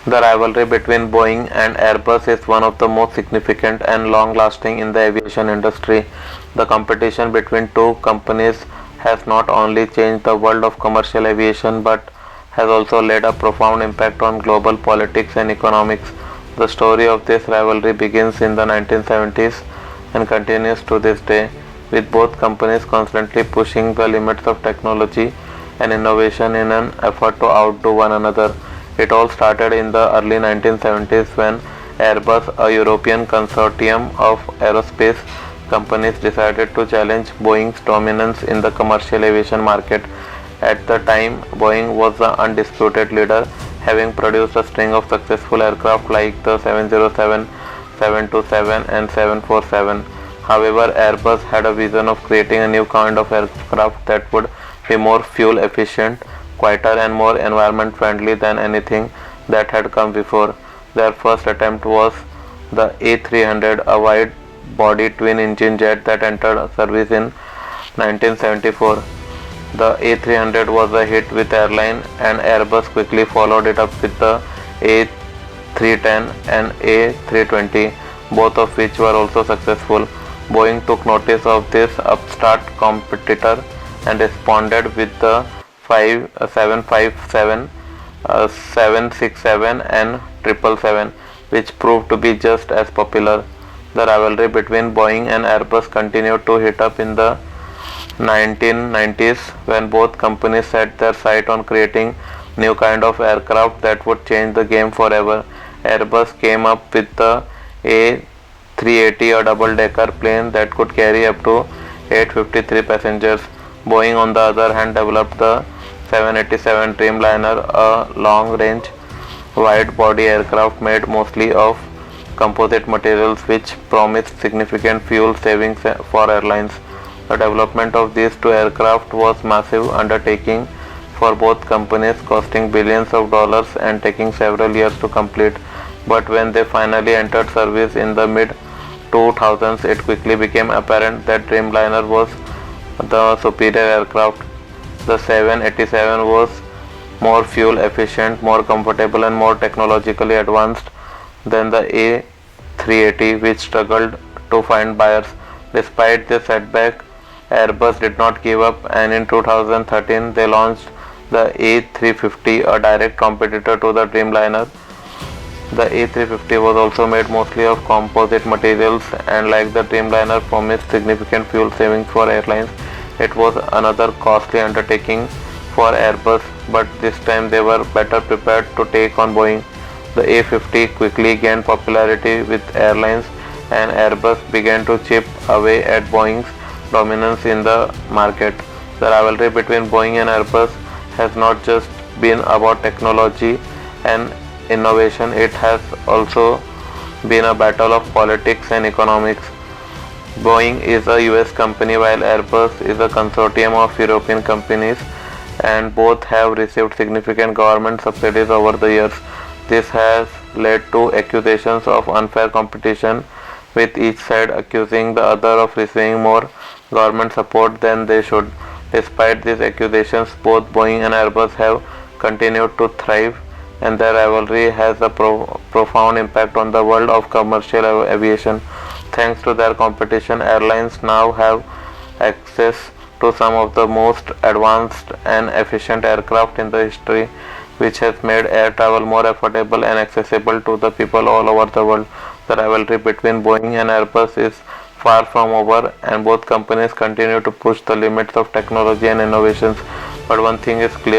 The rivalry between Boeing and Airbus is one of the most significant and long-lasting in the aviation industry. The competition between two companies has not only changed the world of commercial aviation but has also led a profound impact on global politics and economics. The story of this rivalry begins in the 1970s and continues to this day, with both companies constantly pushing the limits of technology and innovation in an effort to outdo one another. It all started in the early 1970s when Airbus, a European consortium of aerospace companies, decided to challenge Boeing's dominance in the commercial aviation market. At the time, Boeing was the undisputed leader, having produced a string of successful aircraft like the 707, 727 and 747. However, Airbus had a vision of creating a new kind of aircraft that would be more fuel efficient, quieter and more environment friendly than anything that had come before. Their first attempt was the A300, a wide-body twin-engine jet that entered service in 1974. The A300 was a hit with airline, and Airbus quickly followed it up with the A310 and A320, both of which were also successful. Boeing took notice of this upstart competitor and responded with the 757, 767 and 777, which proved to be just as popular. The rivalry between Boeing and Airbus continued to heat up in the 1990s when both companies set their sight on creating new kind of aircraft that would change the game forever. Airbus came up with the A380, a double-decker plane that could carry up to 853 passengers. Boeing, on the other hand, developed the 787 Dreamliner, a long-range, wide-body aircraft made mostly of composite materials which promised significant fuel savings for airlines. The development of these two aircraft was massive undertaking for both companies, costing billions of dollars and taking several years to complete. But when they finally entered service in the mid-2000s, it quickly became apparent that Dreamliner was the superior aircraft. The 787 was more fuel efficient, more comfortable and more technologically advanced than the A380, which struggled to find buyers. Despite this setback, Airbus did not give up, and in 2013 they launched the A350, a direct competitor to the Dreamliner. The A350 was also made mostly of composite materials, and like the Dreamliner, promised significant fuel savings for airlines. It was another costly undertaking for Airbus, but this time they were better prepared to take on Boeing. The A50 quickly gained popularity with airlines, and Airbus began to chip away at Boeing's dominance in the market. The rivalry between Boeing and Airbus has not just been about technology and innovation, it has also been a battle of politics and economics. Boeing is a US company while Airbus is a consortium of European companies, and both have received significant government subsidies over the years. This has led to accusations of unfair competition, with each side accusing the other of receiving more government support than they should. Despite these accusations, both Boeing and Airbus have continued to thrive, and their rivalry has a profound impact on the world of commercial aviation. Thanks to their competition, airlines now have access to some of the most advanced and efficient aircraft in the history, which has made air travel more affordable and accessible to the people all over the world. The rivalry between Boeing and Airbus is far from over, and both companies continue to push the limits of technology and innovations. But one thing is clear.